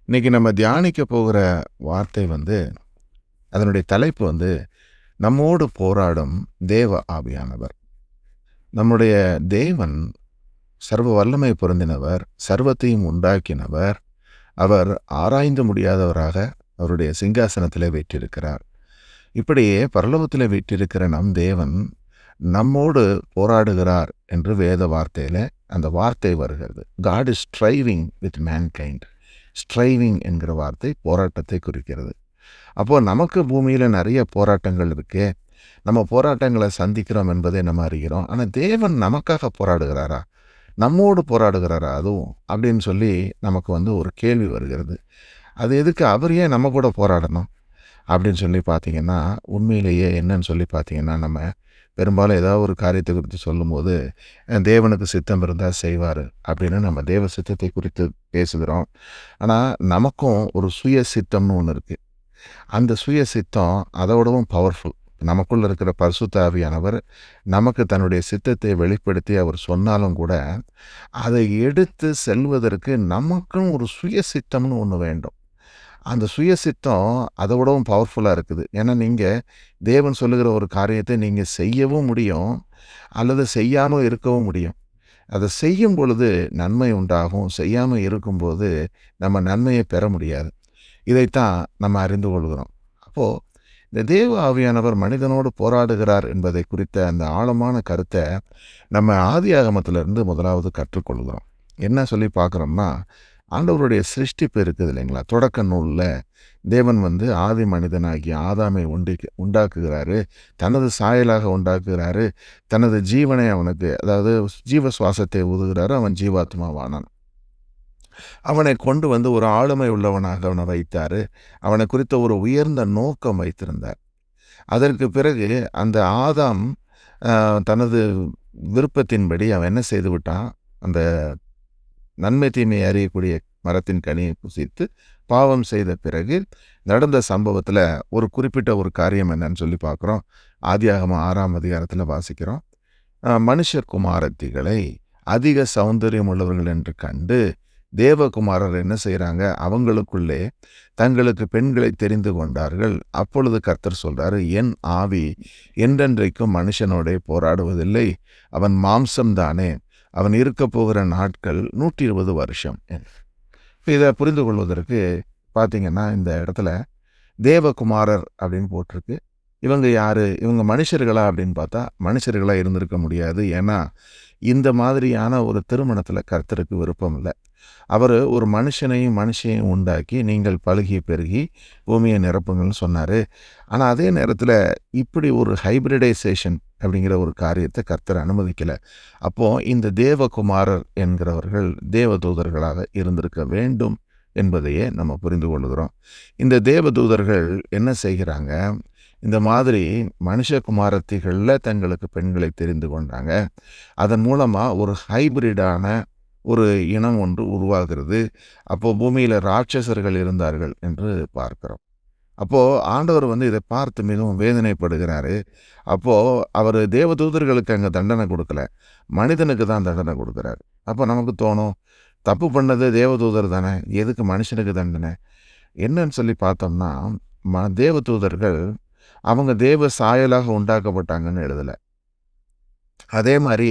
இன்னைக்கு நம்ம தியானிக்க போகிற வார்த்தை அதனுடைய தலைப்பு நம்மோடு போராடும் தேவ ஆவியானவர். நம்முடைய தேவன் சர்வ வல்லமை பொருந்தினவர், சர்வத்தையும் உண்டாக்கினவர். அவர் ஆராய்ந்து முடியாதவராக அவருடைய சிங்காசனத்திலே வீற்றிருக்கிறார். இப்படியே பரலோகத்திலே வீற்றிருக்கிற நம் தேவன் நம்மோடு போராடுகிறார் என்று வேத வார்த்தையில அந்த வார்த்தை வருகிறது. God is striving with mankind. Striving என்கிற வார்த்தை போராட்டத்தை குறிக்கிறது. அப்போ நமக்கு பூமியில நிறைய போராட்டங்கள் இருக்கு. நம்ம போராட்டங்களை சந்திக்கிறோம் என்பதை நம்ம அறிகிறோம். ஆனால் தேவன் நமக்காக போராடுகிறாரா, நம்மோடு போராடுகிறாரா அதுவும் அப்படின்னு சொல்லி நமக்கு ஒரு கேள்வி வருகிறது. அது எதுக்கு அவர் ஏன் நம்ம கூட போராடணும் அப்படின்னு சொல்லி பார்த்தீங்கன்னா, உண்மையிலேயே என்னன்னு சொல்லி பார்த்தீங்கன்னா, நம்ம பெரும்பாலும் ஏதாவது ஒரு காரியத்தை குறித்து சொல்லும்போது தேவனுக்கு சித்தம் இருந்தால் செய்வார் அப்படின்னு நம்ம தேவ சித்தத்தை குறித்து பேசுகிறோம். ஆனால் நமக்கும் ஒரு சுய சித்தம்னு ஒன்று இருக்குது. அந்த சுய சித்தம் அதோடவும் பவர்ஃபுல். நமக்குள்ள இருக்கிற பரிசுத்த ஆவியானவர் நமக்கு தன்னுடைய சித்தத்தை வெளிப்படுத்தி அவர் சொன்னாலும் கூட அதை எடுத்து செல்வதற்கு நமக்கும் ஒரு சுய சித்தம்னு ஒன்று வேண்டும். அந்த சுய சித்தம் அதை விடவும் பவர்ஃபுல்லாக இருக்குது. ஏன்னா நீங்கள் தேவன் சொல்லுகிற ஒரு காரியத்தை நீங்கள் செய்யவும் முடியும், அல்லது செய்யாமல் இருக்கவும் முடியும். அதை செய்யும் பொழுது நன்மை உண்டாகும், செய்யாமல் இருக்கும்போது நம்ம நன்மையை பெற முடியாது. இதைத்தான் நம்ம அறிந்து கொள்கிறோம். அப்போது இந்த தேவ ஆவியானவர் மனிதனோடு போராடுகிறார் என்பதை குறித்த அந்த ஆழமான கருத்தை நம்ம ஆதியாகமத்திலிருந்து முதலாவது கற்றுக்கொள்கிறோம். என்ன சொல்லி பார்க்குறோம்னா, ஆண்டவருடைய சிருஷ்டிப்பு இருக்குது இல்லைங்களா. தொடக்க நூலில் தேவன் ஆதி மனிதனாகிய ஆதாமை உண்டாக்குகிறாரு, தனது சாயலாக உண்டாக்குகிறாரு, தனது ஜீவனை அவனுக்கு, அதாவது ஜீவ சுவாசத்தை ஊதுகிறாரு, அவன் ஜீவாத்மாவானான். அவனை கொண்டு ஒரு ஆளுமை உள்ளவனாக அவனை வைத்தார். அவனை குறித்த ஒரு உயர்ந்த நோக்கம் வைத்திருந்தார். அதற்கு பிறகு அந்த ஆதாம் தனது விருப்பத்தின்படி அவன் என்ன செய்து விட்டான், அந்த நன்மை தீமை அறியக்கூடிய மரத்தின் கனியை புசித்து பாவம் செய்த பிறகு நடந்த சம்பவத்தில் ஒரு குறிப்பிட்ட ஒரு காரியம் என்னன்னு சொல்லி பார்க்குறோம். ஆதியாகமம் 6ஆம் அதிகாரத்தில் வாசிக்கிறோம். மனுஷகுமாரத்திகளை அதிக சௌந்தரியம் உள்ளவர்கள் என்று கண்டு தேவகுமாரர் என்ன செய்கிறாங்க, அவங்களுக்குள்ளே தங்களுக்கு பெண்களை தெரிந்து கொண்டார்கள். அப்பொழுது கர்த்தர் சொல்றாரு, என் ஆவி என்றென்றைக்கும் மனுஷனோட போராடுவதில்லை, அவன் மாம்சம்தானே, அவன் இருக்க போகிற நாட்கள் 120 வருஷம். இதை புரிந்து கொள்வதற்கு பார்த்தீங்கன்னா, இந்த இடத்துல தேவகுமாரர் அப்படின்னு போட்டிருக்கு. இவங்க யாரு, இவங்க மனுஷர்களா அப்படின்னு பார்த்தா மனுஷர்களாக இருந்திருக்க முடியாது. ஏன்னா இந்த மாதிரியான ஒரு திருமணத்தில் கர்த்தருக்கு விருப்பம் இல்லை. அவர் ஒரு மனுஷனையும் மனுஷையும் உண்டாக்கி நீங்கள் பழுகி பெருகி பூமியை நிரப்புங்கள்னு சொன்னார். ஆனால் அதே நேரத்தில் இப்படி ஒரு ஹைபிரிடைசேஷன் அப்படிங்கிற ஒரு காரியத்தை கர்த்தர் அனுமதிக்கலை. அப்போது இந்த தேவகுமாரர் என்கிறவர்கள் தேவதூதர்களாக இருந்திருக்க வேண்டும் என்பதையே நம்ம புரிந்து கொள்கிறோம். இந்த தேவதூதர்கள் என்ன செய்கிறாங்க, இந்த மாதிரி மனுஷகுமாரத்திகளில் தங்களுக்கு பெண்களை தெரிந்து கொண்டாங்க. அதன் மூலமாக ஒரு ஹைபிரிடான ஒரு இனம் ஒன்று உருவாகிறது. அப்போது பூமியில் ராட்சசர்கள் இருந்தார்கள் என்று பார்க்கிறோம். அப்போது ஆண்டவர் இதை பார்த்து மிகவும் வேதனைப்படுகிறாரு. அப்போது அவர் தேவதூதர்களுக்கு அங்கே தண்டனை கொடுக்கல, மனிதனுக்கு தான் தண்டனை கொடுக்குறாரு. அப்போ நமக்கு தோணும், தப்பு பண்ணது தேவதூதர் தானே, எதுக்கு மனுஷனுக்கு தண்டனை என்னன்னு சொல்லி பார்த்தோம்னா, தேவதூதர்கள் அவங்க தேவ சாயலாக உண்டாக்கப்பட்டாங்கன்னு எழுதலை. அதே மாதிரி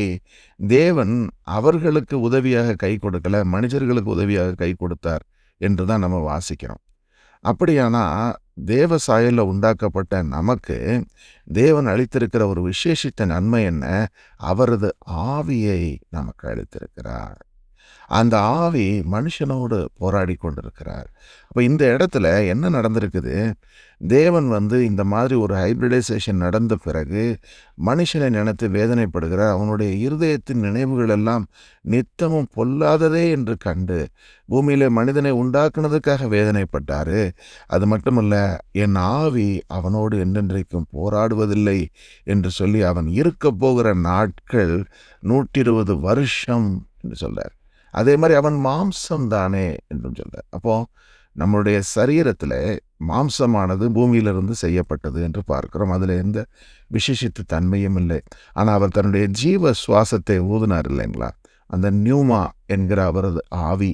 தேவன் அவர்களுக்கு உதவியாக கை கொடுக்கல, மனிதர்களுக்கு உதவியாக கை கொடுத்தார் என்று தான் நம்ம வாசிக்கிறோம். அப்படியானா தேவ சாயலில் உண்டாக்கப்பட்ட நமக்கு தேவன் அளித்திருக்கிற ஒரு விசேஷித்த நன்மை என்ன, அவரது ஆவியை நமக்கு அளித்திருக்கிறார். அந்த ஆவி மனுஷனோடு போராடி கொண்டிருக்கிறார். அப்போ இந்த இடத்துல என்ன நடந்திருக்குது, தேவன் இந்த மாதிரி ஒரு ஹைபிரிடைசேஷன் நடந்த பிறகு மனுஷனை நினைத்து வேதனைப்படுகிறார். அவனுடைய இருதயத்தின் நினைவுகள் எல்லாம் நித்தமும் பொல்லாததே என்று கண்டு பூமியில மனிதனை உண்டாக்குனதுக்காக வேதனைப்பட்டார். அது மட்டுமல்ல, என் ஆவி அவனோடு என்றென்றைக்கும் போராடுவதில்லை என்று சொல்லி அவன் இருக்க போகிற நாட்கள் 120 வருஷம் என்று சொல்றார். அதே மாதிரி அவன் மாம்சம் தானே என்றும் சொல்றார். அப்போ நம்மளுடைய சரீரத்தில் மாம்சமானது பூமியிலிருந்து செய்யப்பட்டது என்று பார்க்கிறோம். அதில் எந்த விசேஷித்த தன்மையும் இல்லை. ஆனால் அவர் தன்னுடைய ஜீவ சுவாசத்தை ஊதினார் இல்லைங்களா, அந்த நியூமா என்கிற அவரது ஆவி,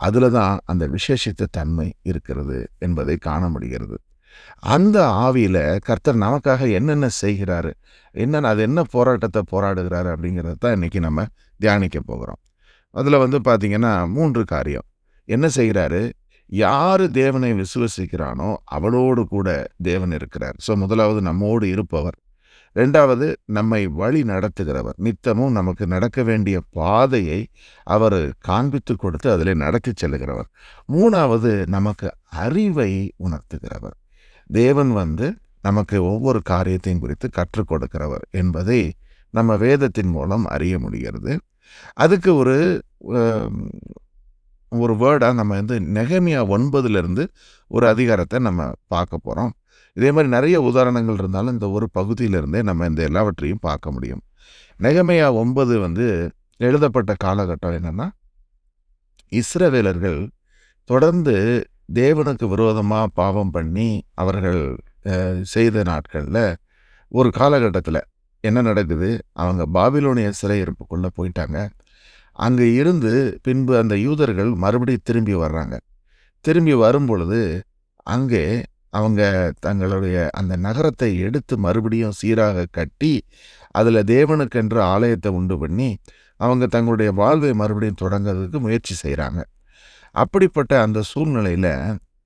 அதில் தான் அந்த விசேஷித்த தன்மை இருக்கிறது என்பதை காண முடிகிறது. அந்த ஆவியில் கர்த்தர் நமக்காக என்னென்ன செய்கிறாரு, அது என்ன போராட்டத்தை போராடுகிறாரு அப்படிங்கிறத தான் இன்றைக்கி நம்ம தியானிக்க போகிறோம். அதில் பார்த்திங்கன்னா 3 காரியம். என்ன செய்கிறாரு? யார் தேவனை விசுவசிக்கிறானோ அவளோடு கூட தேவன் இருக்கிறார். ஸோ முதலாவது நம்மோடு இருப்பவர். 2வது நம்மை வழி நடத்துகிறவர். நித்தமும் நமக்கு நடக்க வேண்டிய பாதையை அவர் காண்பித்து கொடுத்து அதிலே நடத்தி செல்லுகிறவர். 3வது நமக்கு அறிவை உணர்த்துகிறவர். தேவன் நமக்கு ஒவ்வொரு காரியத்தையும் குறித்து கற்றுக் கொடுக்கிறவர் என்பதை நம்ம வேதத்தின் மூலம் அறிய முடிகிறது. அதுக்கு ஒரு வேர்டாக நம்ம நெகமியா 9 ஒரு அதிகாரத்தை நம்ம பார்க்க போகிறோம். இதே மாதிரி நிறைய உதாரணங்கள் இருந்தாலும் இந்த ஒரு பகுதியிலிருந்தே நம்ம இந்த எல்லாவற்றையும் பார்க்க முடியும். நெகமியா 9 எழுதப்பட்ட காலகட்டம் என்னென்னா, இஸ்ரவேலர்கள் தொடர்ந்து தேவனுக்கு விரோதமாக பாவம் பண்ணி அவர்கள் செய்த நாட்களில் ஒரு காலகட்டத்தில் என்ன நடக்குது? அவங்க பாபிலோனிய சிறையிருப்புக்குள்ளே போயிட்டாங்க. அங்கே இருந்து பின்பு அந்த யூதர்கள் மறுபடியும் திரும்பி வர்றாங்க. திரும்பி வரும் பொழுது அங்கே அவங்க தங்களுடைய அந்த நகரத்தை எடுத்து மறுபடியும் சீராக கட்டி அதில் தேவனுக்கென்று ஆலயத்தை உண்டு பண்ணி அவங்க தங்களுடைய வாழ்வை மறுபடியும் தொடங்கிறதுக்கு முயற்சி செய்கிறாங்க. அப்படிப்பட்ட அந்த சூழ்நிலையில்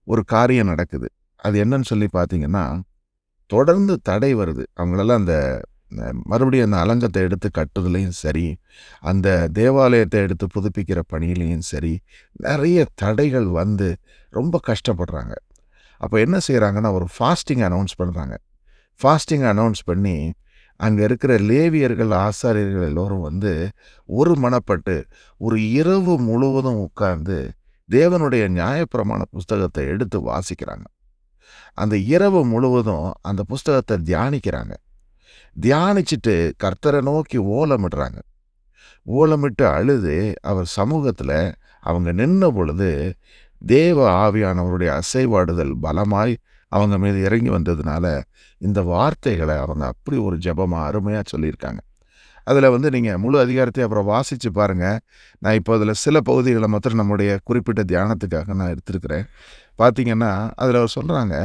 ஒரு காரியம் நடக்குது. அது என்னன்னு சொல்லி பார்த்தீங்கன்னா, தொடர்ந்து தடை வருது. அவங்களெல்லாம் அந்த மறுபடியும் அந்த அலங்கத்தை எடுத்து கட்டுறதுலையும் சரி, அந்த தேவாலயத்தை எடுத்து புதுப்பிக்கிற பணியிலையும் சரி, நிறைய தடைகள் ரொம்ப கஷ்டப்படுறாங்க. அப்போ என்ன செய்கிறாங்கன்னா, ஒரு ஃபாஸ்டிங் அனௌன்ஸ் பண்ணுறாங்க. ஃபாஸ்டிங் அனௌன்ஸ் பண்ணி அங்கே இருக்கிற லேவியர்கள், ஆசாரியர்கள் எல்லோரும் ஒரு மனப்பட்டு ஒரு இரவு முழுவதும் உட்கார்ந்து தேவனுடைய நியாயப்பிரமாண புஸ்தகத்தை எடுத்து வாசிக்கிறாங்க. அந்த இரவு முழுவதும் அந்த புஸ்தகத்தை தியானிக்கிறாங்க. தியானிச்சுட்டு கர்த்தரை நோக்கி ஓலமிடுறாங்க. ஓலமிட்டு அழுது அவர் சமூகத்தில் அவங்க நின்ன பொழுது தேவ ஆவியானவருடைய அசைவாடுதல் பலமாய் அவங்க மீது இறங்கி வந்ததுனால இந்த வார்த்தைகளை அவங்க அப்படி ஒரு ஜெபமாக அருமையாக சொல்லியிருக்காங்க. அதில் நீங்கள் முழு அதிகாரத்தை அப்புறம் வாசித்து பாருங்கள். நான் இப்போ அதில் சில பகுதிகளை மாத்திரம் நம்முடைய குறிப்பிட்ட தியானத்துக்காக நான் எடுத்திருக்கிறேன். பார்த்தீங்கன்னா அதில் அவர் சொல்கிறாங்க,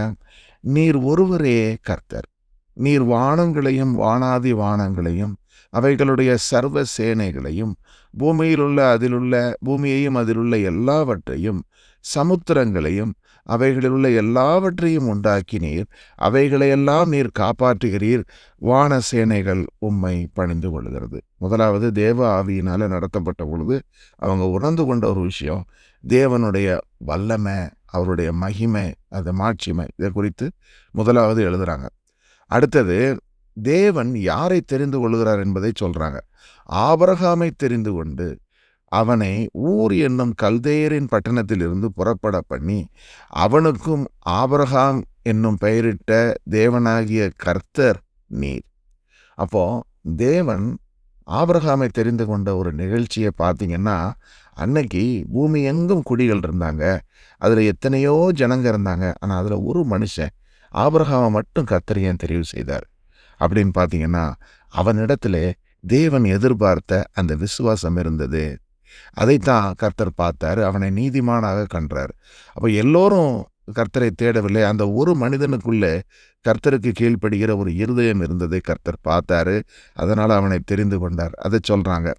நீர் ஒருவரே கர்த்தர், நீர் வானங்களையும் வானாதி வானங்களையும் அவைகளுடைய சர்வ சேனைகளையும் பூமியையும் அதிலுள்ள எல்லாவற்றையும் சமுத்திரங்களையும் அவைகளிலுள்ள எல்லாவற்றையும் உண்டாக்கினீர், அவைகளையெல்லாம் நீர் காப்பாற்றுகிறீர், வான சேனைகள் உம்மை பணிந்து கொள்கிறது. முதலாவது தேவ ஆவியினால் நடத்தப்பட்ட பொழுது அவங்க உணர்ந்து கொண்ட ஒரு விஷயம், தேவனுடைய வல்லமை, அவருடைய மகிமை, அது மாட்சிமை, இதை குறித்து முதலாவது எழுதுகிறாங்க. அடுத்தது தேவன் யாரை தெரிந்து கொள்கிறார் என்பதை சொல்கிறாங்க. ஆபிரகாமை தெரிந்து கொண்டு அவனை ஊர் என்னும் கல்தேயரின் பட்டணத்திலிருந்து புறப்பட பண்ணி அவனுக்கும் ஆபிரகாம் என்னும் பெயரிட்ட தேவனாகிய கர்த்தர் நீர். அப்போ தேவன் ஆபிரகாமை தெரிந்து கொண்ட ஒரு நிகழ்ச்சியை பார்த்தீங்கன்னா, அன்னைக்கு பூமி எங்கும் குடிகள் இருந்தாங்க, அதில் எத்தனையோ ஜனங்க இருந்தாங்க. ஆனால் அதில் ஒரு மனுஷன் ஆபிரகாமை மட்டும் கர்த்தர் ஏன் தெரிவு செய்தார் அப்படின்னு பார்த்தீங்கன்னா, அவனிடத்துல தேவன் எதிர்பார்த்த அந்த விசுவாசம் இருந்தது. அதைத்தான் கர்த்தர் பார்த்தார், அவனை நீதிமானாக கண்டார். அப்போ எல்லோரும் கர்த்தரை தேடவில்லை, அந்த ஒரு மனிதனுக்குள்ளே கர்த்தருக்கு கீழ்ப்படுகிற ஒரு இருதயம் இருந்ததை கர்த்தர் பார்த்தாரு. அதனால் அவனை தெரிந்து கொண்டார். அதை சொல்கிறாங்க.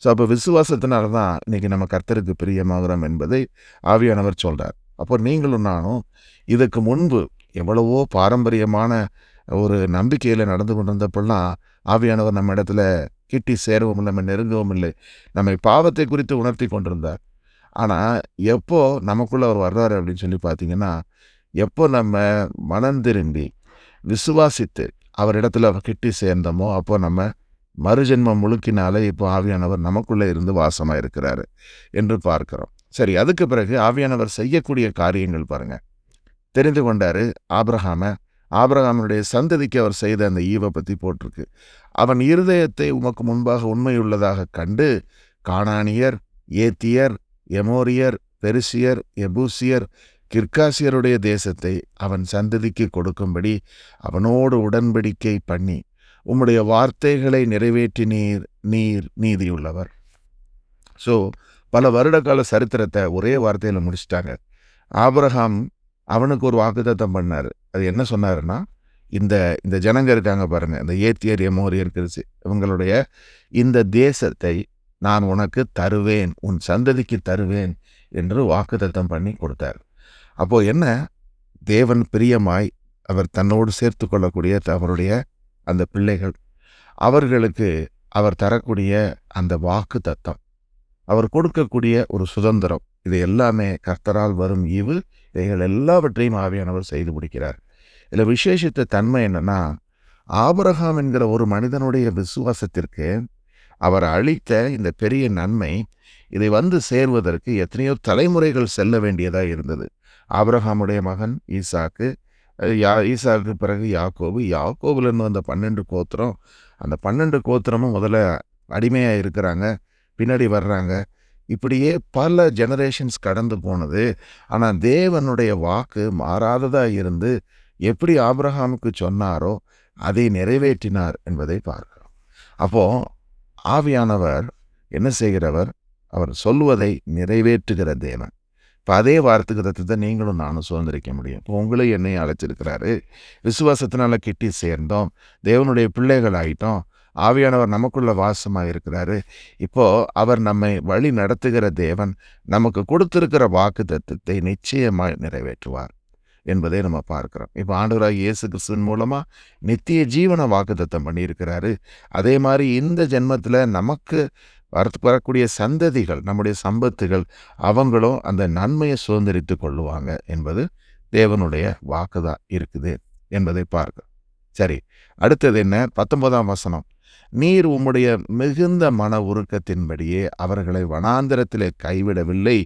ஸோ அப்போ விசுவாசத்தினால தான் இன்றைக்கி நம்ம கர்த்தருக்கு பிரியமாகிறோம் என்பதை ஆவியானவர் சொல்கிறார். அப்போ நீங்களும் நானும் இதுக்கு முன்பு எவ்வளவோ பாரம்பரியமான ஒரு நம்பிக்கையில் நடந்து கொண்டிருந்தப்பெல்லாம் ஆவியானவர் நம்ம இடத்துல கிட்டி சேரவும் இல்லை, நம்ம நெருங்கவும் இல்லை, நம்மை பாவத்தை குறித்து உணர்த்தி கொண்டிருந்தார். ஆனால் எப்போ நமக்குள்ளே அவர் வர்றாரு அப்படின்னு சொல்லி பார்த்தீங்கன்னா, எப்போ நம்ம மனம் திரும்பி விசுவாசித்து அவரிடத்துல கிட்டி சேர்ந்தோமோ அப்போ நம்ம மறுஜென்மம் முழுக்கினாலே இப்போ ஆவியானவர் நமக்குள்ளே இருந்து வாசமாக இருக்கிறாரு என்று பார்க்கிறோம். சரி, அதுக்கு பிறகு ஆவியானவர் செய்யக்கூடிய காரியங்கள் பாருங்கள். தெரிந்து கொண்டாரு ஆபிரகாமுடைய சந்ததிக்கு அவர் செய்த அந்த ஈவை பற்றி போட்டிருக்கு. அவன் இருதயத்தை உமக்கு முன்பாக உண்மையுள்ளதாக கண்டு கானானியர், ஏத்தியர், எமோரியர், பெரிசியர், எபூசியர், கிர்காசியருடைய தேசத்தை அவன் சந்ததிக்கு கொடுக்கும்படி அவனோடு உடன்படிக்கை பண்ணி உம்முடைய வார்த்தைகளை நிறைவேற்றினீர், நீர் நீதியுள்ளவர். ஸோ பல வருட கால சரித்திரத்தை ஒரே வார்த்தையில் முடிச்சிட்டாங்க. ஆபிரகாம் அவனுக்கு ஒரு வாக்குத்தத்தம் பண்ணார். அது என்ன சொன்னாருன்னா, இந்த இந்த ஜனங்க இருக்காங்க பாருங்க, இந்த ஏத்தியர், எமோரியர், கிறிசி இவங்களுடைய இந்த தேசத்தை நான் உனக்கு தருவேன், உன் சந்ததிக்கு தருவேன் என்று வாக்குத்தத்தம் பண்ணி கொடுத்தார். அப்போ என்ன, தேவன் பிரியமாய் அவர் தன்னோடு சேர்த்து கொள்ளக்கூடிய அவருடைய அந்த பிள்ளைகள், அவர்களுக்கு அவர் தரக்கூடிய அந்த வாக்கு தத்தம், அவர் கொடுக்கக்கூடிய ஒரு சுதந்திரம், இது எல்லாமே கர்த்தரால் வரும் ஈவு. இவைகள் எல்லாவற்றையும் ஆவியானவர் செய்து முடிக்கிறார். இதில் விசேஷித்த தன்மை என்னன்னா, ஆபிரகாம் என்கிற ஒரு மனிதனுடைய விசுவாசத்திற்கு அவர் அளித்த இந்த பெரிய நன்மை, இதை வந்து சேர்வதற்கு எத்தனையோ தலைமுறைகள் செல்ல வேண்டியதாக இருந்தது. ஆபிரகாமுடைய மகன் ஈசாக்கு, ஈசாக்கு பிறகு யாக்கோபு, யாக்கோபுலேருந்து வந்த 12 கோத்திரம், அந்த 12 கோத்திரமும் முதல்ல அடிமையாக இருக்கிறாங்க, பின்னாடி வர்றாங்க. இப்படியே பல ஜெனரேஷன்ஸ் கடந்து போனது. ஆனால் தேவனுடைய வாக்கு மாறாததாக இருந்து எப்படி ஆபிரகாமுக்கு சொன்னாரோ அதை நிறைவேற்றினார் என்பதை பார்க்கிறோம். அப்போது ஆவியானவர் என்ன செய்கிறவர்? அவர் சொல்வதை நிறைவேற்றுகிற தேவன். இப்போ அதே வார்த்தைக்கு தத்துவத்தை நீங்களும் நானும் சுதந்திரிக்க முடியும். இப்போ உங்களையும் என்னையும் அழைச்சிருக்கிறாரு. விசுவாசத்தினால கிட்டி சேர்ந்தோம், தேவனுடைய பிள்ளைகள் ஆகிட்டோம், ஆவியானவர் நமக்குள்ள வாசமாக இருக்கிறாரு. இப்போது அவர் நம்மை வழி நடத்துகிற தேவன் நமக்கு கொடுத்திருக்கிற வாக்கு தத்துவத்தை நிச்சயமாக நிறைவேற்றுவார் என்பதை நம்ம பார்க்கிறோம். இப்போ ஆண்டவராகிய இயேசு கிறிஸ்துவின் மூலமாக நித்திய ஜீவன வாக்குத்தத்தம் பண்ணியிருக்கிறாரு. அதே மாதிரி இந்த ஜென்மத்தில் நமக்கு வரக்கூடிய சந்ததிகள், நம்முடைய சம்பத்துகள், அவங்களும் அந்த நன்மையை சுதந்திரித்து கொள்ளுவாங்க என்பது தேவனுடைய வாக்குதான் இருக்குது என்பதை பார்க்கிறோம். சரி, அடுத்தது என்ன? 19ஆம் வசனம். நீர் உம்முடைய மிகுந்த மன உருக்கத்தின்படியே அவர்களை வனாந்திரத்திலே கைவிடவில்லை.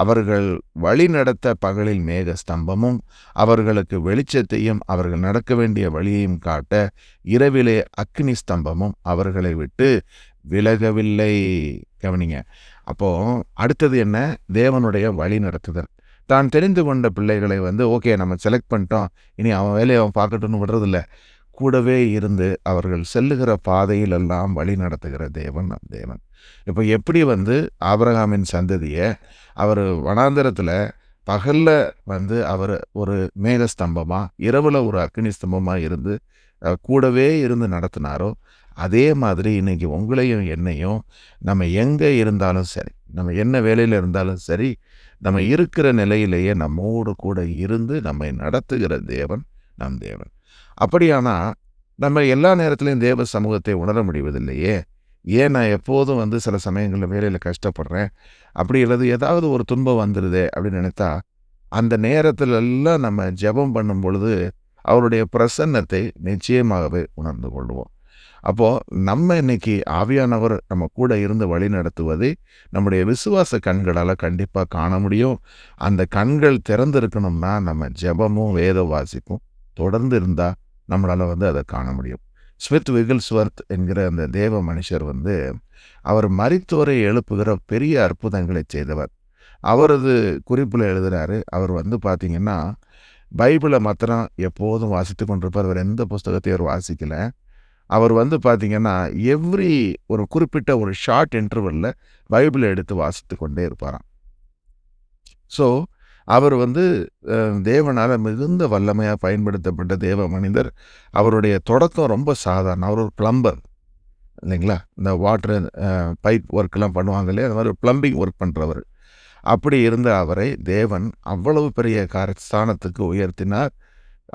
அவர்கள் வழி நடத்த பகலில் மேக ஸ்தம்பமும் அவர்களுக்கு வெளிச்சத்தையும் அவர்கள் நடக்க வேண்டிய வழியையும் காட்ட இரவிலே அக்னி ஸ்தம்பமும் அவர்களை விட்டு விலகவில்லை. கவனிங்க. அப்போ அடுத்தது என்ன? தேவனுடைய வழி நடத்துதல். தான் தெரிந்து கொண்ட பிள்ளைகளை ஓகே நம்ம செலக்ட் பண்ணிட்டோம், இனி அவன் வேலையை அவன் பார்க்கட்டும்னு விடுறதில்ல, கூடவே இருந்து அவர்கள் செல்லுகிற பாதையில் எல்லாம் வழி நடத்துகிற தேவன் நம் தேவன். இப்போ எப்படி ஆபிரகாமின் சந்ததியை அவர் வனாந்தரத்தில் பகலில் அவர் ஒரு மேகஸ்தம்பமாக, இரவில் ஒரு அக்னி ஸ்தம்பமாக இருந்து கூடவே இருந்து நடத்தினாரோ, அதே மாதிரி இன்னைக்கு உங்களையும் என்னையும் நம்ம எங்கே இருந்தாலும் சரி, நம்ம என்ன வேலையில் இருந்தாலும் சரி, நம்ம இருக்கிற நிலையிலேயே நம்மோடு கூட இருந்து நம்மை நடத்துகிற தேவன் நம் தேவன். அப்படியானா நம்ம எல்லா நேரத்துலையும் தேவ சமூகத்தை உணர முடிவதில்லையே. ஏன் நான் எப்போதும் சில சமயங்களில் வேலையில் கஷ்டப்படுறேன், அப்படி இல்லது ஏதாவது ஒரு துன்பம் வந்துடுதே அப்படின்னு நினைத்தா, அந்த நேரத்தில் எல்லாம் நம்ம ஜெபம் பண்ணும் பொழுது அவருடைய பிரசன்னத்தை நிச்சயமாகவே உணர்ந்து கொள்வோம். அப்போது நம்ம இன்னைக்கு ஆவியானவர் நம்ம கூட இருந்து வழி நடத்துவதை நம்முடைய விசுவாச கண்களால் கண்டிப்பாக காண முடியும். அந்த கண்கள் திறந்திருக்கணும்னா நம்ம ஜெபமும் வேத வாசிப்பும் தொடர்ந்து இருந்தால் நம்மளால் அதை காண முடியும். ஸ்மித் விகில்ஸ்வர்த் என்கிற அந்த தேவ மனுஷர் அவர் மரித்தோரை எழுப்புகிற பெரிய அற்புதங்களை செய்தவர். அவரது குறிப்பில் எழுதுகிறாரு. அவர் பார்த்தீங்கன்னா பைபிளை மாத்திரம் எப்போதும் வாசித்து கொண்டிருப்பார். அவர் எந்த புஸ்தகத்தையும் அவர் வாசிக்கலை. அவர் பார்த்தீங்கன்னா எவ்ரி ஒரு குறிப்பிட்ட ஒரு ஷார்ட் இன்டர்வலில் பைபிளை எடுத்து வாசித்து கொண்டே இருப்பாராம். ஸோ அவர் தேவனால் மிகுந்த வல்லமையாக பயன்படுத்தப்பட்ட தேவ மனிதர். அவருடைய தொடக்கம் ரொம்ப சாதாரண. அவர் ஒரு பிளம்பர் இல்லைங்களா, இந்த வாட்டர் பைப் ஒர்க்கெலாம் பண்ணுவாங்க இல்லையா, அது மாதிரி ஒரு பிளம்பிங் ஒர்க் பண்ணுறவர். அப்படி இருந்த அவரை தேவன் அவ்வளவு பெரிய ஸ்தானத்துக்கு உயர்த்தினார்.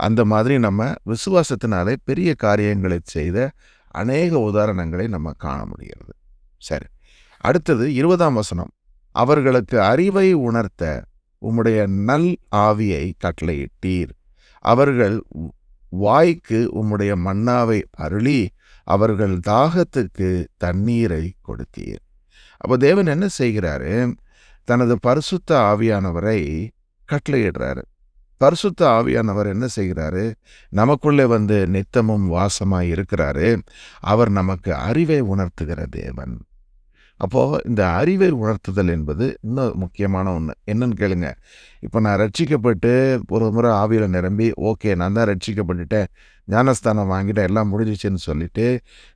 அந்த மாதிரி நம்ம விசுவாசத்தினாலே பெரிய காரியங்களை செய்த அநேக உதாரணங்களை நம்ம காண முடிகிறது. சரி, அடுத்தது 20ஆம் வசனம். அவர்களுக்கு அறிவை உணர்த்த உம்முடைய நல் ஆவியை கட்டளையிட்டீர். அவர்கள் வாய்க்கு உம்முடைய மன்னாவை அருளி அவர்கள் தாகத்துக்கு தண்ணீரை கொடுத்தீர். அப்போ தேவன் என்ன செய்கிறாரு? தனது பரிசுத்த ஆவியானவரை கட்டளையிடுறாரு. பரிசுத்த ஆவியானவர் என்ன செய்கிறாரு? நமக்குள்ளே நித்தமும் வாசமாய் இருக்கிறாரு. அவர் நமக்கு அறிவை உணர்த்துகிற தேவன். அப்போது இந்த அறிவை உணர்த்துதல் என்பது இன்னும் முக்கியமான ஒன்று. என்னன்னு கேளுங்க. இப்போ நான் ரட்சிக்கப்பட்டு ஒரு முறை ஆவியில் நிரம்பி ஓகே நான் தான் ரட்சிக்கப்பட்டுட்டேன், ஞானஸ்தானம் வாங்கிட்டேன், எல்லாம் முடிஞ்சிச்சுன்னு சொல்லிட்டு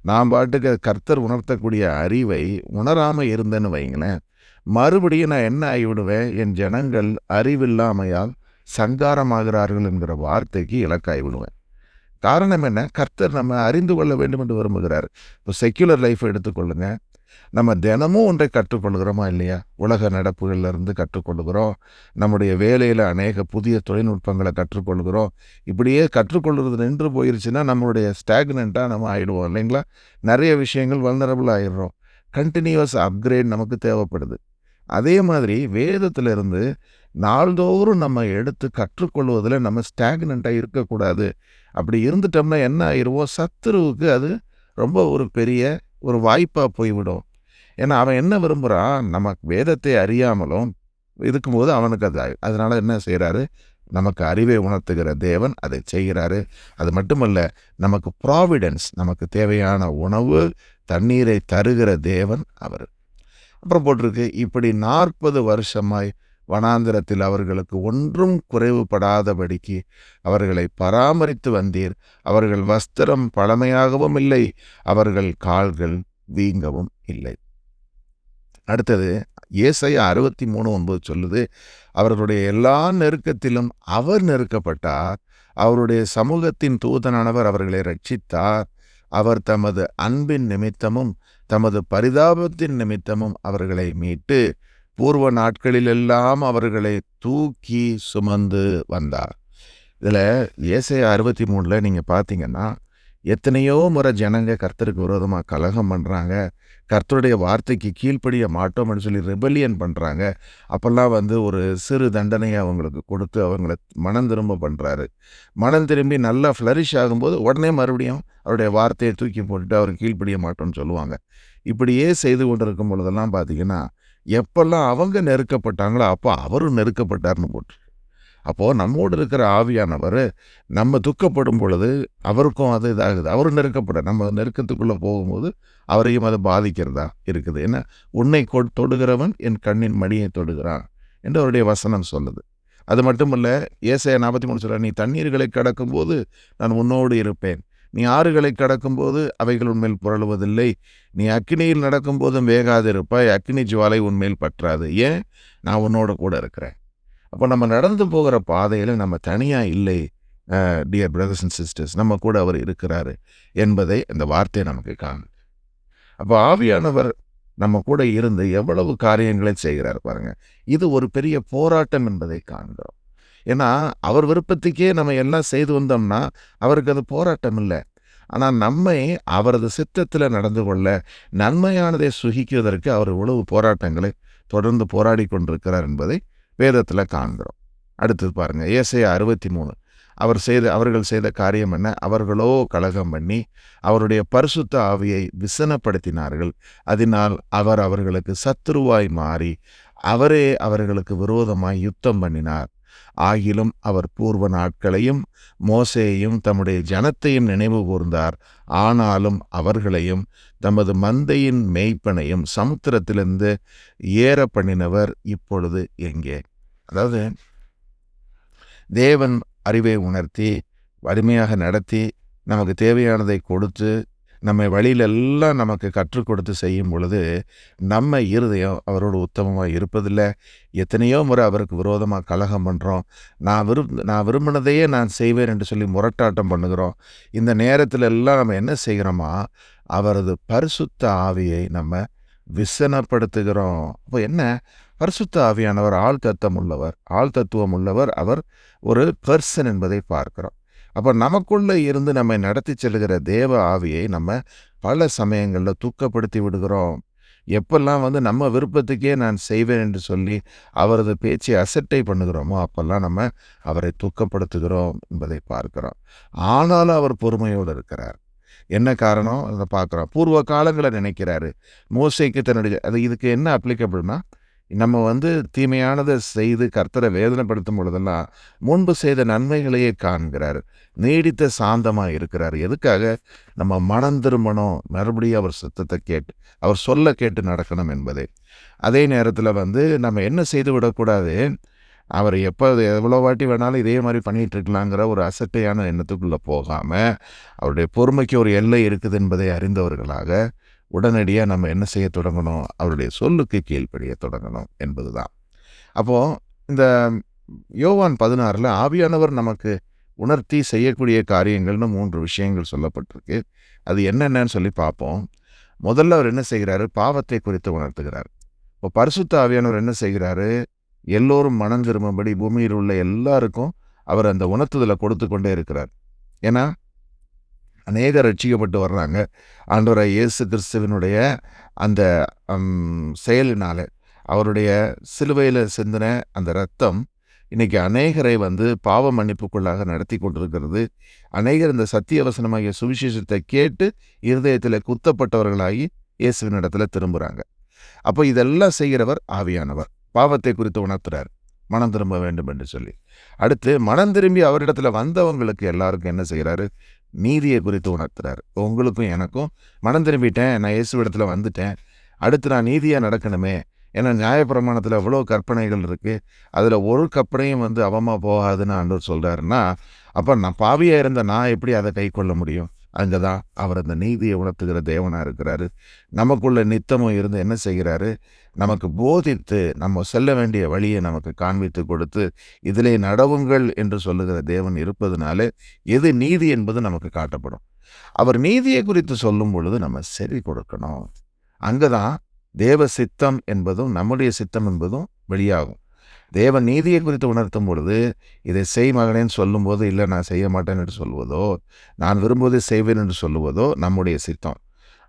நான் பாட்டுக்கு கர்த்தர் உணர்த்தக்கூடிய அறிவை உணராமல் இருந்தேன்னு வைங்களேன், மறுபடியும் நான் என்ன ஆகிவிடுவேன், என் ஜனங்கள் அறிவில்லாமையால் சங்காரமாகிறார்கள் என்கிற வார்த்தைக்கு இலக்காகி விடுவேன். காரணம் என்ன? கர்த்தர் நம்ம அறிந்து கொள்ள வேண்டும் என்று விரும்புகிறார். இப்போ செக்யுலர் லைஃப்பை எடுத்துக்கொள்ளுங்க. நம்ம தினமும் ஒன்றை கற்றுக்கொள்கிறோமா இல்லையா? உலக நடப்புகள்லேருந்து கற்றுக்கொள்கிறோம். நம்முடைய வேலையில் அநேக புதிய தொழில்நுட்பங்களை கற்றுக்கொள்கிறோம். இப்படியே கற்றுக்கொள்கிறது நின்று போயிருச்சுன்னா நம்மளுடைய ஸ்டாக்னண்ட்டாக நம்ம ஆகிடுவோம் இல்லைங்களா? நிறைய விஷயங்கள் வல்னரபிள் ஆகிடுறோம். கண்டினியூவஸ் அப்கிரேட் நமக்கு தேவைப்படுது. அதே மாதிரி வேதத்திலிருந்து நாள்தோறும் நம்ம எடுத்து கற்றுக்கொள்வதில் நம்ம ஸ்டாக்னண்ட்டாக இருக்கக்கூடாது. அப்படி இருந்துட்டோம்னா என்ன ஆயிடுவோம், சத்துருவுக்கு அது ரொம்ப ஒரு பெரிய ஒரு வாய்ப்பாக போய்விடும். ஏன்னா அவன் என்ன விரும்புகிறான், நமக்கு வேதத்தை அறியாமலும் இருக்கும்போது அவனுக்கு அது அதனால் என்ன செய்கிறாரு, நமக்கு அறிவை உணர்த்துகிற தேவன் அதை செய்கிறாரு. அது மட்டுமல்ல, நமக்கு ப்ராவிடன்ஸ், நமக்கு தேவையான உணவு தண்ணீரை தருகிற தேவன் அவர். அப்புறம் போட்டிருக்கு, இப்படி 40 வருஷமாய் வனாந்திரத்தில் அவர்களுக்கு ஒன்றும் குறைவுபடாதபடிக்கு அவர்களை பராமரித்து வந்தீர். அவர்கள் வஸ்திரம் பழமையாகவும் இல்லை, அவர்கள் கால்கள் வீங்கவும் இல்லை. அடுத்தது ஏசாயா 63:9 சொல்லுது, அவர்களுடைய எல்லா நெருக்கத்திலும் அவர் நெருக்கப்பட்டார், அவருடைய சமூகத்தின் தூதனானவர் அவர்களை ரட்சித்தார். அவர் தமது அன்பின் நிமித்தமும் தமது பரிதாபத்தின் நிமித்தமும் அவர்களை மீட்டு பூர்வ நாட்களிலெல்லாம் அவர்களை தூக்கி சுமந்து வந்தார். இதில் ஏசாயா 63 நீங்கள் பார்த்தீங்கன்னா, எத்தனையோ முறை ஜனங்க கர்த்தருக்கு விரோதமாக கலகம் பண்ணுறாங்க, கர்த்தருடைய வார்த்தைக்கு கீழ்ப்படிய மாட்டோம்னு சொல்லி ரெபலியன் பண்ணுறாங்க. அப்போல்லாம் ஒரு சிறு தண்டனையை அவங்களுக்கு கொடுத்து அவங்கள மனம் திரும்ப பண்ணுறாரு. மனம் திரும்பி நல்லா ஃப்ளரிஷ் ஆகும்போது உடனே மறுபடியும் அவருடைய வார்த்தையை தூக்கி போட்டுட்டு அவர் கீழ்ப்படிய மாட்டோம்னு சொல்லுவாங்க. இப்படியே செய்து கொண்டிருக்கும் பொழுதெல்லாம் பார்த்தீங்கன்னா, எப்பெல்லாம் அவங்க நெருக்கப்பட்டாங்களோ அப்போ அவரும் நெருக்கப்பட்டார்னு போட்டு. அப்போது நம்மோடு இருக்கிற ஆவியானவர் நம்ம துக்கப்படும் பொழுது அவருக்கும் அது இதாகுது. அவரும் நெருக்கப்பட நம்ம நெருக்கத்துக்குள்ளே போகும்போது அவரையும் அது பாதிக்கிறதா இருக்குது. ஏன்னா உன்னை தொடுகிறவன் என் கண்ணின் மடியை தொடுகிறான் என்று அவருடைய வசனம் சொல்லுது. அது மட்டுமல்ல, ஏசாயா 43 சொல்ல, நீ தண்ணீர்களை கடக்கும்போது நான் உன்னோடு இருப்பேன், நீ ஆறுகளை கடக்கும்போது அவைகள் உன்மேல் புரளுவதில்லை, நீ அக்கினியில் நடக்கும்போதும் வேகாதிருப்பாய், அக்கினி ஜுவாலை உன்மேல் பற்றாது. ஏன்? நான் உன்னோட கூட இருக்கிறேன். அப்போ நம்ம நடந்து போகிற பாதையில் நம்ம தனியாக இல்லை, டியர் பிரதர்ஸ் அண்ட் சிஸ்டர்ஸ், நம்ம கூட அவர் இருக்கிறாரு என்பதை இந்த வார்த்தை நமக்கு காணுது. அப்போ ஆவியானவர் நம்ம கூட இருந்து எவ்வளவு காரியங்களை செய்கிறார் பாருங்க. இது ஒரு பெரிய போராட்டம் என்பதை காண்கிறோம். ஏன்னா அவர் விருப்பத்துக்கே நம்ம எல்லாம் செய்து வந்தோம்னா அவருக்கு அது போராட்டம் இல்லை. ஆனால் நம்மை அவரது சித்தத்தில் நடந்து கொள்ள நன்மையானதை சுகிக்குவதற்கு அவர் இவ்வளவு போராட்டங்களை தொடர்ந்து போராடி கொண்டிருக்கிறார் என்பதை வேதத்தில் காண்கிறோம். அடுத்தது பாருங்க, ஏசாயா 63 அவர்கள் செய்த காரியம் என்ன? அவர்களோ கலகம் பண்ணி அவருடைய பரிசுத்த ஆவியை விசனப்படுத்தினார்கள். அதனால் அவர் அவர்களுக்கு சத்துருவாய் மாறி அவரே அவர்களுக்கு விரோதமாய் யுத்தம் பண்ணினார். ஆகிலும் அவர் பூர்வ நாட்களையும் மோசேயையும் தம்முடைய ஜனத்தையும் நினைவு கூர்ந்தார். ஆனாலும் அவர்களையும் தமது மந்தையின் மேய்ப்பனையும் சமுத்திரத்திலிருந்து ஏற பண்ணினவர் இப்பொழுது எங்கே? அதாவது தேவன் அறிவை உணர்த்தி வலிமையாக நடத்தி நமக்கு தேவையானதை கொடுத்து நம்மை வழியிலெல்லாம் நமக்கு கற்றுக் கொடுத்து செய்யும் பொழுது நம்ம இருதயம் அவரோடு உத்தமமாக இருப்பதில்லை. எத்தனையோ முறை அவருக்கு விரோதமாக கலகம் பண்ணுறோம். நான் விரும்பினதையே நான் செய்வேன் என்று சொல்லி முரட்டாட்டம் பண்ணுகிறோம். இந்த நேரத்தில் எல்லாம் நம்ம என்ன செய்கிறோமா, அவரது பரிசுத்த ஆவியை நம்ம விசனப்படுத்துகிறோம். அப்போ என்ன? பரிசுத்த ஆவியானவர் ஆள் தத்துவம் உள்ளவர், அவர் ஒரு பர்சன் என்பதை பார்க்கிறோம். அப்போ நமக்குள்ளே இருந்து நம்மை நடத்தி செல்கிற தேவ ஆவியை நம்ம பல சமயங்களில் தூக்கப்படுத்தி விடுகிறோம். எப்பெல்லாம் நம்ம விருப்பத்துக்கே நான் செய்வேன் என்று சொல்லி அவரது பேச்சை அசட்டை பண்ணுகிறோமோ அப்பெல்லாம் நம்ம அவரை தூக்கப்படுத்துகிறோம் என்பதை பார்க்கிறோம். ஆனாலும் அவர் பொறுமையோடு இருக்கிறார். என்ன காரணம்? அதை பார்க்குறோம். பூர்வ காலங்களை நினைக்கிறாரு. மோசேக்கு இதுக்கு என்ன அப்ளிகபிள்னா, நம்ம வந்து தீமையானதை செய்து கர்த்தரை வேதனைப்படுத்தும் பொழுதெல்லாம் முன்பு செய்த நன்மைகளையே காண்கிறார். நீடித்த சாந்தமாக இருக்கிறார். எதுக்காக? நம்ம மனம் திரும்பணும், மறுபடியும் அவர் சித்தத்தை கேட்டு அவர் சொல்ல கேட்டு நடக்கணும் என்பதே. அதே நேரத்தில் வந்து நம்ம என்ன செய்து விடக்கூடாது, அவர் எப்போ எவ்வளோ வாட்டி வேணாலும் இதே மாதிரி பண்ணிகிட்டு இருக்கலாங்கிற ஒரு அசட்டையான எண்ணத்துக்குள்ளே போகாமல், அவருடைய பொறுமைக்கு ஒரு எல்லை இருக்குது என்பதை அறிந்தவர்களாக உடனடியாக நம்ம என்ன செய்ய தொடங்கணும், அவருடைய சொல்லுக்கு கீழ்ப்படிய தொடங்கணும் என்பது தான். அப்போது இந்த யோவான் 16 ஆவியானவர் நமக்கு உணர்த்தி செய்யக்கூடிய காரியங்கள்னு 3 விஷயங்கள் சொல்லப்பட்டிருக்கு. அது என்னென்னு சொல்லி பார்ப்போம். முதல்ல அவர் என்ன செய்கிறாரு? பாவத்தை குறித்து உணர்த்துகிறார். இப்போ பரிசுத்த ஆவியானவர் என்ன செய்கிறாரு? எல்லோரும் மனம் திரும்பும்படி பூமியில் உள்ள எல்லாருக்கும் அவர் அந்த உணர்த்துதலை கொடுத்து கொண்டே இருக்கிறார். ஏன்னா அநேகர் ரட்சிக்கப்பட்டு வர்றாங்க. ஆண்டவராகிய இயேசு கிறிஸ்துவினுடைய அந்த செயலினால, அவருடைய சிலுவையில் சிந்தின அந்த இரத்தம் இன்னைக்கு அநேகரை வந்து பாவ மன்னிப்புக்குள்ளாக நடத்தி கொண்டிருக்கிறது. அநேகர் இந்த சத்திய வசனமாகிய சுவிசேஷத்தை கேட்டு இருதயத்தில் குத்தப்பட்டவர்களாகி இயேசுவின் இடத்துல திரும்புகிறாங்க. அப்போ இதெல்லாம் செய்கிறவர் ஆவியானவர். பாவத்தை குறித்து உணர்த்துறார், மனம் திரும்ப வேண்டும் என்று சொல்லி. அடுத்து மனம் திரும்பி அவரிடத்துல வந்தவங்களுக்கு எல்லாருக்கும் என்ன செய்கிறாரு? நீதியை குறித்து உணர்த்துறாரு. உங்களுக்கும் எனக்கும் மனம் திரும்பிட்டேன், நான் இயேசுவிடத்துல வந்துட்டேன், அடுத்து நான் நீதியாக நடக்கணுமே. ஏன்னா நியாயப்பிரமாணத்தில் எவ்வளோ கற்பனைகள் இருக்குது, அதில் ஒரு கற்பனையும் வந்து அவமாக போகாதுன்னு ஆண்டவர் சொல்கிறாருன்னா, அப்போ நான் பாவியாக இருந்த நான் எப்படி அதை கை கொள்ள முடியும்? அங்கே தான் அவர் அந்த நீதியை உணர்த்துகிற தேவனாக இருக்கிறாரு. நமக்குள்ள நித்தமும் இருந்து என்ன செய்கிறாரு? நமக்கு போதித்து நம்ம செல்ல வேண்டிய வழியை நமக்கு காண்பித்து கொடுத்து இதிலே நடவுங்கள் என்று சொல்லுகிற தேவன் இருப்பதனால எது நீதி என்பது நமக்கு காட்டப்படும். அவர் நீதியை குறித்து சொல்லும் பொழுது நம்ம செவி கொடுக்கணும். அங்கே தான் தேவ சித்தம் என்பதும் நம்முடைய சித்தம் என்பதும் வெளியாகும். தேவ நீதியை குறித்து உணர்த்தும் பொழுது இதை செய் மகனேன்னு சொல்லும்போது, இல்லை நான் செய்ய மாட்டேன் என்று சொல்வதோ, நான் விரும்புவதை செய்வேன் என்று சொல்லுவதோ நம்முடைய சித்தம்.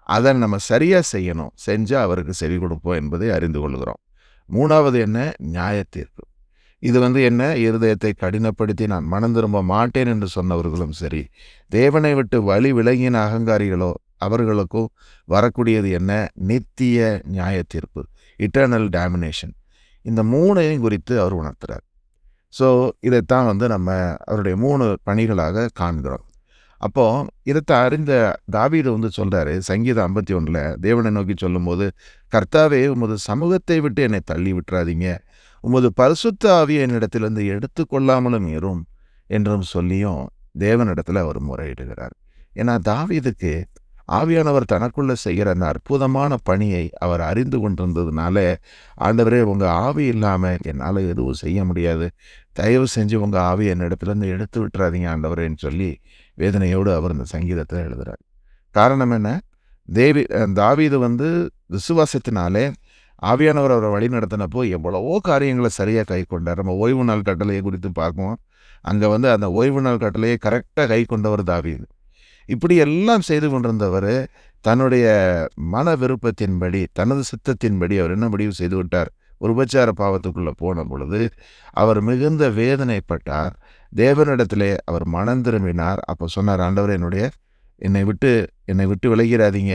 அதை நம்ம சரியாக செய்யணும், செஞ்சால் அவருக்கு செவி கொடுப்போம் என்பதை அறிந்து கொள்கிறோம். 3வது என்ன? நியாய தீர்ப்பு. இது வந்து என்ன? இருதயத்தை கடினப்படுத்தி நான் மனம் திரும்ப மாட்டேன் என்று சொன்னவர்களும் சரி, தேவனை விட்டு வழி விலகின அகங்காரிகளோ அவர்களுக்கும் வரக்கூடியது என்ன? நித்திய நியாய தீர்ப்பு, இட்டர்னல் டேமினேஷன். இந்த 3ஐயும் குறித்து அவர் உணர்த்துறார். ஸோ இதைத்தான் வந்து நம்ம அவருடைய 3 பணிகளாக காண்கிறோம். அப்போது இதைத்தை அறிந்த தாவீது வந்து சொல்கிறாரு, சங்கீதம் 51 தேவனை நோக்கி சொல்லும்போது, கர்த்தாவே உமது சமூகத்தை விட்டு என்னை தள்ளி விட்டுறாதீங்க, உமது பரிசுத்த ஆவியை என்னிடத்திலிருந்து எடுத்து கொள்ளாமலும் இரும் என்றும் சொல்லியும் தேவனிடத்தில் அவர் முறையிடுகிறார். ஏன்னா தாவீதுக்கு ஆவியானவர் தனக்குள்ளே செய்கிற அந்த அற்புதமான பணியை அவர் அறிந்து கொண்டிருந்ததுனால, ஆண்டவரே உங்கள் ஆவி இல்லாமல் என்னால் எதுவும் செய்ய முடியாது, தயவு செஞ்சு உங்கள் ஆவியை என்னிடத்துலேருந்து எடுத்து விட்டுறாதீங்க ஆண்டவரேன்னு சொல்லி வேதனையோடு அவர் இந்த சங்கீதத்தில் எழுதுகிறார். காரணம் என்ன? தாவீது வந்து விசுவாசத்தினாலே ஆவியானவர் அவரை வழி நடத்தினப்போ எவ்வளவோ காரியங்களை சரியாக கை கொண்டார். நம்ம ஓய்வு நாள் கட்டளையை குறித்து பார்க்குவோம். அங்கே வந்து அந்த ஓய்வு நாள் கட்டளையை கரெக்டாக கை கொண்டவர் தாவீது. இப்படி எல்லாம் செய்து கொண்டிருந்தவர் தன்னுடைய மன விருப்பத்தின்படி, தனது சித்தத்தின்படி அவர் என்ன முடிவு செய்து விட்டார்? ஒரு உபச்சார பாவத்துக்குள்ளே போன பொழுது அவர் மிகுந்த வேதனைப்பட்டார். தேவனிடத்திலே அவர் மனம் திரும்பினார். அப்போ சொன்னார், ஆண்டவர் என்னை விட்டு விலகிறாதீங்க,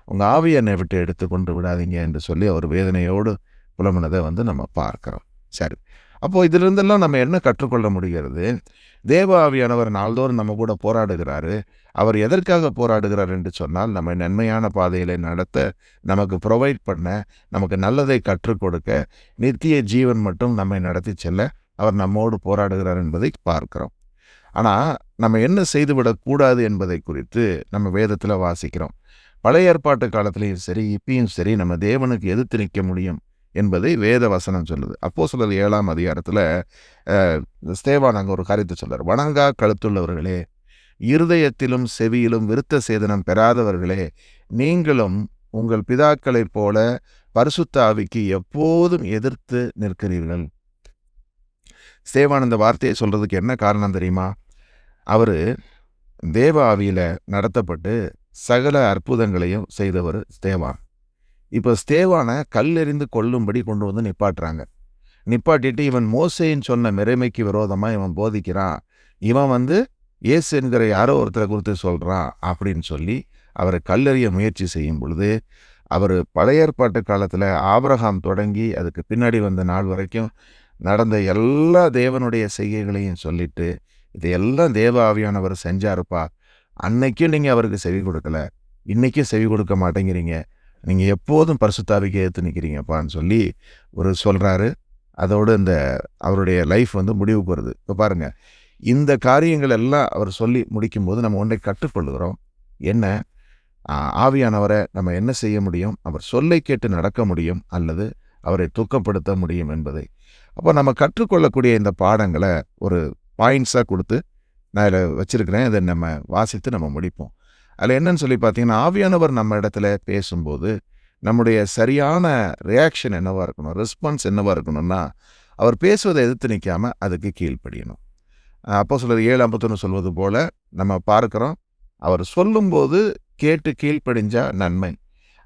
உங்கள் ஆவியை என்னை விட்டு எடுத்து கொண்டு விடாதீங்க என்று சொல்லி அவர் வேதனையோடு புலம்பினதை வந்து நம்ம பார்க்குறோம். சரி, அப்போது இதிலிருந்தெல்லாம் நம்ம என்ன கற்றுக்கொள்ள முடிகிறது? தேவ ஆவியானவர் நாள்தோறும் நம்ம கூட போராடுகிறாரு. அவர் எதற்காக போராடுகிறார் என்று சொன்னால், நம்ம நன்மையான பாதையில் நடத்த, நமக்கு ப்ரொவைட் பண்ண, நமக்கு நல்லதை கற்றுக் கொடுக்க, நித்திய ஜீவன் மட்டும் நம்மை நடத்தி செல்ல அவர் நம்மோடு போராடுகிறார் என்பதை பார்க்கிறோம். ஆனால் நம்ம என்ன செய்துவிடக்கூடாது என்பதை குறித்து நம்ம வேதத்தில் வாசிக்கிறோம். பழைய ஏற்பாட்டு காலத்திலையும் சரி, இப்பயும் சரி, நம்ம தேவனுக்கு எதிர்த்து நிற்க முடியும் என்பதை வேத வசனம் சொல்லுது. அப்போஸ்தலர் 7ஆம் அதிகாரத்தில் ஸ்தேவான் அங்கே ஒரு காரியத்தை சொல்றார். வணங்கா கழுத்துள்ளவர்களே, இருதயத்திலும் செவியிலும் விருத்த சேதனம் பெறாதவர்களே, நீங்களும் உங்கள் பிதாக்களைப் போல பரிசுத்த ஆவிக்கு எப்போதும் எதிர்த்து நிற்கிறீர்கள். ஸ்தேவான் இந்த வார்த்தையை சொல்றதுக்கு என்ன காரணம் தெரியுமா? அவர் தேவ ஆவியில் நடத்தப்பட்டு சகல அற்புதங்களையும் செய்தவர் ஸ்தேவான். இப்போ ஸ்தேவானை கல்லெறிந்து கொல்லும்படி கொண்டு வந்து நிப்பாட்டிட்டு இவன் மோசேன்னு சொன்ன மிறைமைக்கு விரோதமாக இவன் போதிக்கிறான், இவன் வந்து இயேசு என்கிற யாரோ ஒருத்தரை குறித்து சொல்கிறான் அப்படின்னு சொல்லி அவரை கல்லெறிய முயற்சி செய்யும் பொழுது அவர் பழைய ஏற்பாட்டு காலத்தில் ஆபிரகாம் தொடங்கி அதுக்கு பின்னாடி வந்த நாள் வரைக்கும் நடந்த எல்லா தேவனுடைய செய்கைகளையும் சொல்லிட்டு, இதையெல்லாம் தேவ ஆவியானவர் செஞ்சாருப்பா. அன்னைக்கும் நீங்கள் அவருக்கு செவி கொடுக்கல, இன்னைக்கும் செவி கொடுக்க மாட்டேங்கிறீங்க, நீங்கள் எப்போதும் பரிசுத்த ஆவிக்கு எதிர்த்து நிற்கிறீங்கப்பான்னு சொல்லி சொல்கிறாரு. அதோடு இந்த அவருடைய லைஃப் வந்து முடிவுக்கு வருது. இப்போ பாருங்கள், இந்த காரியங்கள் எல்லாம் அவர் சொல்லி முடிக்கும்போது நம்ம ஒன்றை கற்றுக்கொள்கிறோம். என்ன? ஆவியானவரை நம்ம என்ன செய்ய முடியும்? அவர் சொல்லை கேட்டு நடக்க முடியும், அல்லது அவரை துக்கப்படுத்த முடியும் என்பதை. அப்போ நம்ம கற்றுக்கொள்ளக்கூடிய இந்த பாடங்களை ஒரு பாயிண்ட்ஸாக கொடுத்து நான் இதில் வச்சுருக்கிறேன். இதை நம்ம வாசித்து நம்ம முடிப்போம். அதில் என்னன்னு சொல்லி பார்த்தீங்கன்னா, ஆவியானவர் நம்ம இடத்துல பேசும்போது நம்முடைய சரியான ரியாக்ஷன் என்னவாக இருக்கணும், ரெஸ்பான்ஸ் என்னவாக இருக்கணும்னா, அவர் பேசுவதை எதிர்த்து நிற்காமல் அதுக்கு கீழ்ப்படியணும். அப்போஸ்தலர் 7:51 சொல்வது போல் நம்ம பார்க்குறோம், அவர் சொல்லும்போது கேட்டு கீழ்ப்படிஞ்சா நன்மை,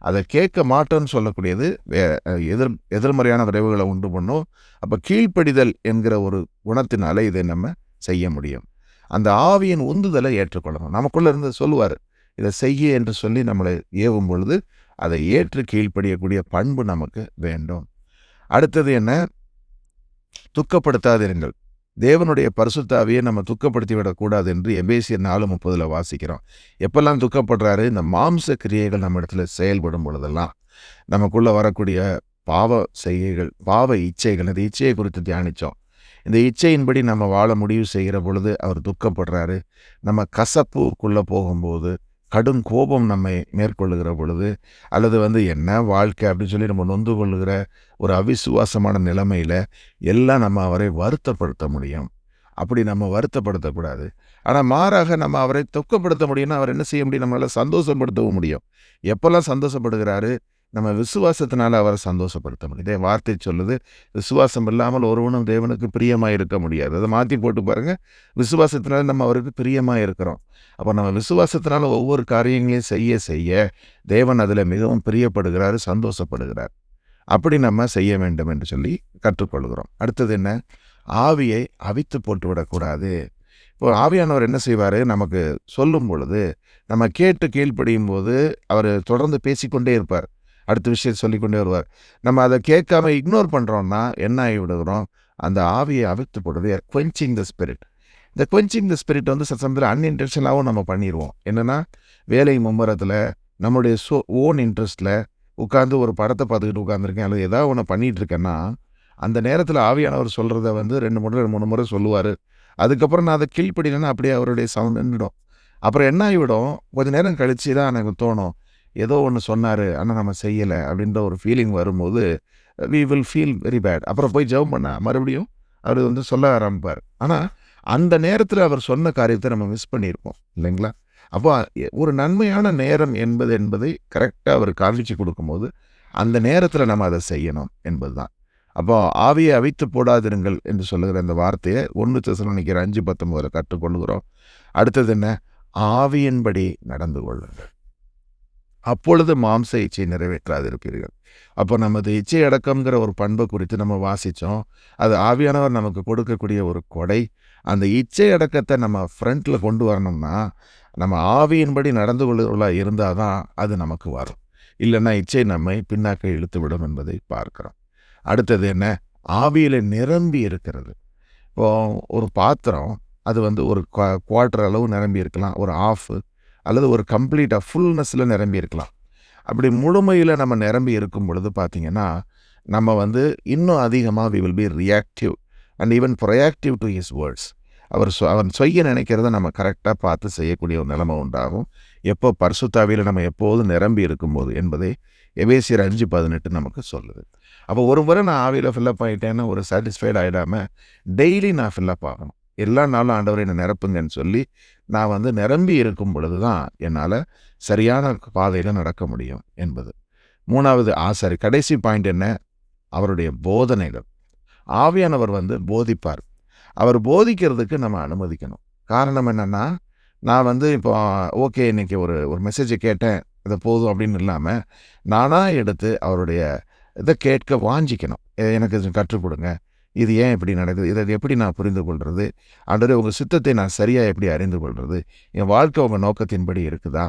அதை கேட்க மாட்டோன்னு சொல்லக்கூடியது எதிர்மறையான விளைவுகளை உண்டு பண்ணும். அப்போ கீழ்ப்படிதல் என்கிற ஒரு குணத்தினால இதை நம்ம செய்ய முடியும். அந்த ஆவியின் உந்துதலை ஏற்றுக்கொள்ளணும். நமக்குள்ளே இருந்து சொல்லுவார், இதை செய்ய என்று சொல்லி நம்மளை ஏவும் பொழுது அதை ஏற்று கீழ்ப்படியக்கூடிய பண்பு நமக்கு வேண்டும். அடுத்தது என்ன? துக்கப்படுத்தாதிருங்கள். தேவனுடைய பரிசுத்த ஆவியை நம்ம துக்கப்படுத்தி விடக்கூடாது என்று எபேசியர் 4:30 வாசிக்கிறோம். எப்பெல்லாம் துக்கப்படுறாரு? இந்த மாம்ச கிரியைகள் நம்ம இடத்துல செயல்படும் பொழுதெல்லாம், நமக்குள்ளே வரக்கூடிய பாவ செய்கைகள், பாவ இச்சைகள், இந்த இச்சையை குறித்து தியானித்தோம். இந்த இச்சையின்படி நம்ம வாழ முடிவு செய்கிற பொழுது அவர் துக்கப்படுறாரு. நம்ம கசப்புக்குள்ளே போகும்போது, கடும் கோபம் நம்மை மேற்கொள்ளுகிற பொழுது, அல்லது என்ன வாழ்க்கை அப்படின்னு சொல்லி நம்ம நொந்து கொள்ளுகிற ஒரு அவிசுவாசமான நிலைமையில் எல்லாம் நம்ம அவரை வருத்தப்படுத்த முடியும். அப்படி நம்ம வருத்தப்படுத்தக்கூடாது. ஆனால் மாறாக நம்ம அவரை துக்கப்படுத்த முடியும்னா அவர் என்ன செய்ய முடியும்? நம்மளால் சந்தோஷப்படுத்தவும் முடியும். எப்போல்லாம் சந்தோஷப்படுகிறாரு? நம்ம விசுவாசத்தினால அவரை சந்தோஷப்படுத்த முடியும். இதே வார்த்தை சொல்லுது, விசுவாசம் இல்லாமல் ஒருவனும் தேவனுக்கு பிரியமாக இருக்க முடியாது. அதை மாற்றி போட்டு பாருங்கள், விசுவாசத்தினால நம்ம அவருக்கு பிரியமாக இருக்கிறோம். அப்போ நம்ம விசுவாசத்தினால ஒவ்வொரு காரியங்களையும் செய்ய செய்ய தேவன் அதில் மிகவும் பிரியப்படுகிறாரு, சந்தோஷப்படுகிறார். அப்படி நம்ம செய்ய வேண்டும் என்று சொல்லி கற்றுக்கொள்கிறோம். அடுத்தது என்ன? ஆவியை அவித்து போட்டு விடக்கூடாது. இப்போ ஆவியானவர் என்ன செய்வார்? நமக்கு சொல்லும் பொழுது நம்ம கேட்டு கீழ்ப்படியும் போது அவர் தொடர்ந்து பேசிக்கொண்டே இருப்பார், அடுத்த விஷயத்தை சொல்லிக்கொண்டே வருவார். நம்ம அதை கேட்காம இக்னோர் பண்ணுறோம்னா என்ன ஆகி விடுகிறோம்? அந்த ஆவியை அவித்து போடுறது குவென்ச்சிங் த ஸ்பிரிட். இந்த குவென்ச்சிங் த ஸ்பிரிட் வந்து சமயத்தில் அன்இன்டென்ஷனலாகவும் நம்ம பண்ணிடுவோம். என்னென்னா, வேலை மும்முரத்தில் நம்மளுடைய ஓன் இன்ட்ரெஸ்ட்டில் உட்காந்து ஒரு படத்தை பார்த்துக்கிட்டு உட்காந்துருக்கேன், அல்லது ஏதாவது ஒன்று பண்ணிகிட்டு இருக்கேன்னா, அந்த நேரத்தில் ஆவியானவர் சொல்கிறத 2 முறை 3 முறை சொல்லுவார். அதுக்கப்புறம் நான் அதை கீழ்ப்படினேன்னா அப்படியே அவருடைய சவுண்ட் நின்றுடும். அப்புறம் என்ன ஆகிவிடும்? கொஞ்சம் நேரம் கழித்து தான் எனக்கு தோணும், ஏதோ ஒன்று சொன்னார் ஆனால் நம்ம செய்யலை அப்படின்ற ஒரு ஃபீலிங் வரும்போது we will feel very bad. அப்புறம் போய் ஜெபம் பண்ண மறுபடியும் அவர் சொல்ல ஆரம்பிப்பார். ஆனால் அந்த நேரத்தில் அவர் சொன்ன காரியத்தை நம்ம மிஸ் பண்ணியிருப்போம் இல்லைங்களா? அப்போ ஒரு நன்மையான நேரம் என்பதை கரெக்டாக அவர் காண்பிச்சு கொடுக்கும்போது அந்த நேரத்தில் நம்ம அதை செய்யணும் என்பது தான். அப்போ ஆவியை அவித்து போடாதிருங்கள் என்று சொல்லுகிற அந்த வார்த்தையை 1 தெசலோனிக்கர் 5:19 கற்றுக்கொள்கிறோம். அடுத்தது என்ன? ஆவியின்படி நடந்து கொள்ளுங்கள், அப்பொழுது மாம்ச இச்சை நிறைவேற்றாதிருப்பீர்கள். அப்போ நமது இச்சை அடக்கம்ங்கிற ஒரு பண்பை குறித்து நம்ம வாசித்தோம். அது ஆவியானவர் நமக்கு கொடுக்கக்கூடிய ஒரு கொடை. அந்த இச்சை அடக்கத்தை நம்ம ஃப்ரண்ட்டில் கொண்டு வரணும்னா நம்ம ஆவியின்படி நடந்து கொள்ளுவர்களாக இருந்தால் தான் அது நமக்கு வரும். இல்லைன்னா இச்சை நம்மை பின்னாக்க இழுத்து விடும் என்பதை பார்க்குறோம். அடுத்தது என்ன? ஆவியில் நிரம்பி இருக்கிறது. இப்போது ஒரு பாத்திரம் அது ஒரு குவார்ட்டர் அளவு நிரம்பி இருக்கலாம், ஒரு ஆஃப் அல்லது ஒரு கம்ப்ளீட்டாக ஃபுல்னஸில் நிரம்பி இருக்கலாம். அப்படி முழுமையில் நம்ம நிரம்பி இருக்கும் பொழுது பார்த்திங்கன்னா நம்ம இன்னும் அதிகமாக we will be reactive and even proactive to his words. அவன் செய்ய நினைக்கிறத நம்ம கரெக்டாக பார்த்து செய்யக்கூடிய ஒரு நிலைமை உண்டாகும். எப்போ? பரிசுத்த ஆவியில் நம்ம எப்போதும் நிரம்பி இருக்கும்போது என்பதை எபேசியர் 5:18 நமக்கு சொல்லுது. அப்போ ஒரு முறை நான் ஆவியில் ஃபில்லப் ஆகிட்டேன்னா ஒரு சாட்டிஸ்ஃபைட் ஆகிடாமல் டெய்லி நான் ஃபில்லப் ஆகணும். எல்லா நாளும் ஆண்டவரை என்னை நிரப்புங்கன்னு சொல்லி நான் நிரம்பி இருக்கும் பொழுது தான் என்னால் சரியான பாதையில் நடக்க முடியும் என்பது. 3வது கடைசி பாயிண்ட் என்ன? அவருடைய போதனைகள். ஆவியானவர் போதிப்பார். அவர் போதிக்கிறதுக்கு நம்ம அனுமதிக்கணும். காரணம் என்னென்னா, நான் இப்போ ஓகே இன்றைக்கி ஒரு மெசேஜை கேட்டேன், இதை போதும் அப்படின்னு இல்லாமல் நானாக எடுத்து அவருடைய இதை கேட்க வாஞ்சிக்கணும். எனக்கு இது கற்றுக் கொடுங்க, இது ஏன் இப்படி நடக்குது, இதை எப்படி நான் புரிந்து கொள்வது, ஆண்டவரே உங்கள் சித்தத்தை நான் சரியாக எப்படி அறிந்து கொள்வது, என் வாழ்க்கை உங்கள் நோக்கத்தின்படி இருக்குதா,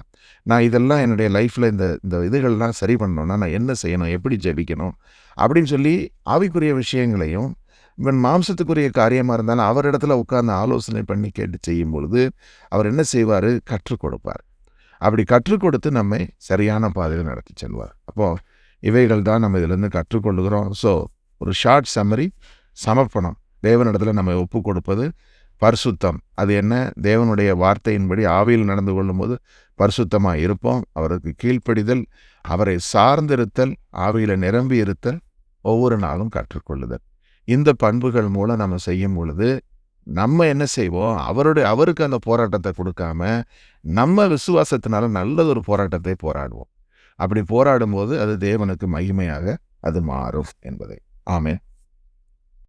நான் இதெல்லாம் என்னுடைய லைஃப்பில் இந்த இந்த இதுகள்லாம் சரி பண்ணணும்னா நான் என்ன செய்யணும், எப்படி ஜெபிக்கணும் அப்படின்னு சொல்லி ஆவிக்குரிய விஷயங்களையும் இவன் மாம்சத்துக்குரிய காரியமாக இருந்தாலும் அவரிடத்துல உட்கார்ந்து ஆலோசனை பண்ணி கேட்டு செய்யும் பொழுது அவர் என்ன செய்வார், கற்றுக் கொடுப்பார். அப்படி கற்றுக் கொடுத்து நம்மை சரியான பாதையில் நடத்தி செல்வார். அப்போது இவைகள் தான் நம்ம இதிலேருந்து கற்றுக்கொள்ளுகிறோம். ஸோ ஒரு ஷார்ட் சம்மரி, சமர்ப்பணம், தேவனிடத்தில் நம்ம ஒப்பு கொடுப்பது, பரிசுத்தம், அது என்ன, தேவனுடைய வார்த்தையின்படி ஆவியில் நடந்து கொள்ளும்போது பரிசுத்தமாக இருப்போம், அவருக்கு கீழ்ப்படிதல், அவரை சார்ந்திருத்தல், ஆவியில் நிரம்பி இருத்தல், ஒவ்வொரு நாளும் கற்றுக்கொள்ளுதல். இந்த பண்புகள் மூலம் நம்ம செய்யும் பொழுது நம்ம என்ன செய்வோம், அவருக்கு அந்த போராட்டத்தை கொடுக்காம நம்ம விசுவாசத்தினால நல்லதொரு போராட்டத்தை போராடுவோம். அப்படி போராடும் போது அது தேவனுக்கு மகிமையாக அது மாறும் என்பதை. ஆமென்.